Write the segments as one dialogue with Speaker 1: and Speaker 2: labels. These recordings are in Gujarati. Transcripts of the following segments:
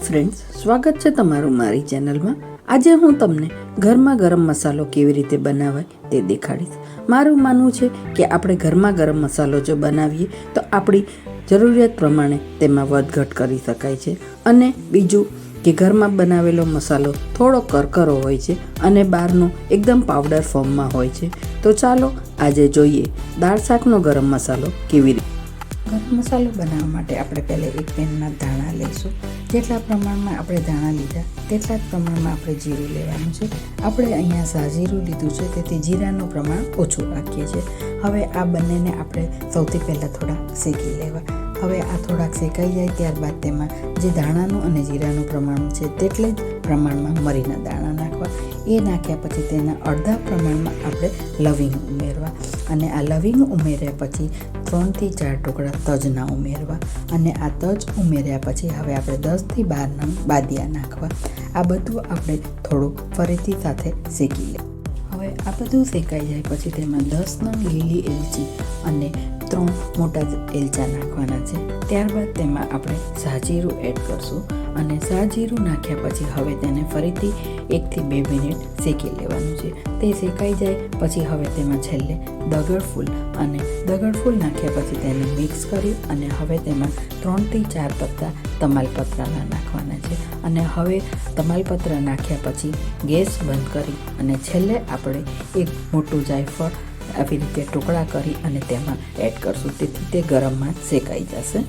Speaker 1: ફ્રેન્ડ્સ, સ્વાગત છે તમારું મારી ચેનલમાં। આજે હું તમને ઘરમાં ગરમ મસાલો કેવી રીતે બનાવાય તે દેખાડીશ। મારું માનવું છે કે આપણે ઘરમાં ગરમ મસાલો જો બનાવીએ તો આપણી જરૂરિયાત પ્રમાણે તેમાં વધઘટ કરી શકાય છે। અને બીજું કે ઘરમાં બનાવેલો મસાલો થોડો કરકરો હોય છે અને બહારનો એકદમ પાવડર ફોર્મમાં હોય છે। તો ચાલો આજે જોઈએ દાળ શાકનો ગરમ મસાલો કેવી રીતે। ગરમ મસાલો બનાવવા માટે આપણે પહેલાં એક પેનમાં ધાણા લઈશું। જેટલા પ્રમાણમાં આપણે ધાણા લીધા તેટલા જ પ્રમાણમાં આપણે જીરું લેવાનું છે। આપણે અહીંયા સાજીરું લીધું છે, તેથી જીરાનું પ્રમાણ ઓછું રાખીએ છીએ। હવે આ બંનેને આપણે સૌથી પહેલાં થોડા શેકી લેવા। હવે આ થોડાક શેકાઈ જાય ત્યારબાદ તેમાં જે ધાણાનું અને જીરાનું પ્રમાણ છે તેટલે જ પ્રમાણમાં મરીના દાણા નાખવા। એ નાખ્યા પછી તેના અડધા પ્રમાણમાં આપણે લવિંગ ઉમેરવા અને આ લવિંગ ઉમેર્યા પછી 3 થી 4 ટુકડા તજના ઉમેરવા અને આ તજ ઉમેર્યા પછી હવે આપણે 10 થી 12 નંગ બાદિયા નાખવા। આ બધું આપણે થોડું ફરીથી સાથે શેકી લઈએ। હવે આ બધું શેકાઈ જાય પછી તેમાં 10 નંગ લીલી એલચી અને 3 મોટા એલચા નાખવાના છે। ત્યારબાદ તેમાં આપણે સાજીરું એડ કરશું અને સાજીરું નાખ્યા પછી હવે તેને ફરીથી 1 થી 2 મિનિટ શેકી લેવાનું છે। તે શેકાઈ જાય પછી હવે તેમાં છેલ્લે દગડફૂલ અને દગડફૂલ નાખ્યા પછી તેને મિક્સ કરી અને હવે તેમાં 3 થી 4 પત્તા તમાલપત્રના નાખવાના છે અને હવે તમાલપત્ર નાખ્યા પછી ગેસ બંધ કરી અને છેલ્લે આપણે એક મોટું જાયફળ આવી રીતે ટુકડા કરી અને તેમાં એડ કરશું, તેથી તે ગરમમાં શેકાઈ જશે।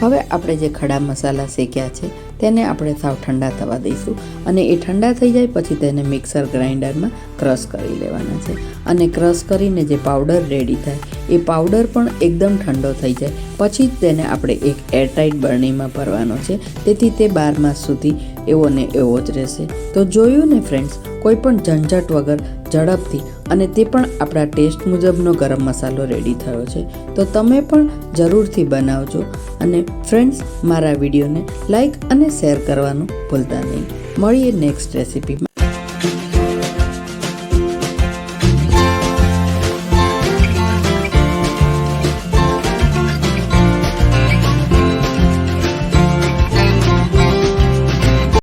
Speaker 1: હવે આપણે જે ખડા મસાલા શેક્યા છે તેને આપણે સાવ ઠંડા થવા દઈશું અને એ ઠંડા થઈ જાય પછી તેને મિક્સર ગ્રાઇન્ડરમાં ક્રશ કરી લેવાના છે અને ક્રશ કરીને જે પાવડર રેડી થાય એ પાવડર પણ એકદમ ઠંડો થઈ જાય પછી જ તેને આપણે એક એરટાઇટ બરણીમાં ભરવાનો છે, તેથી તે 12 માસ સુધી એવો ને એવો જ રહેશે। તો જોયું ને ફ્રેન્ડ્સ, કોઈ પણ ઝંઝટ વગર ઝડપથી અને તે પણ આપણા ટેસ્ટ મુજબનો ગરમ મસાલો રેડી થયો છે। તો તમે પણ જરૂરથી બનાવજો અને ફ્રેન્ડ્સ, મારા વિડીયોને લાઈક અને શેર કરવાનું ભૂલતા નહીં। મળીએ નેક્સ્ટ રેસીપીમાં।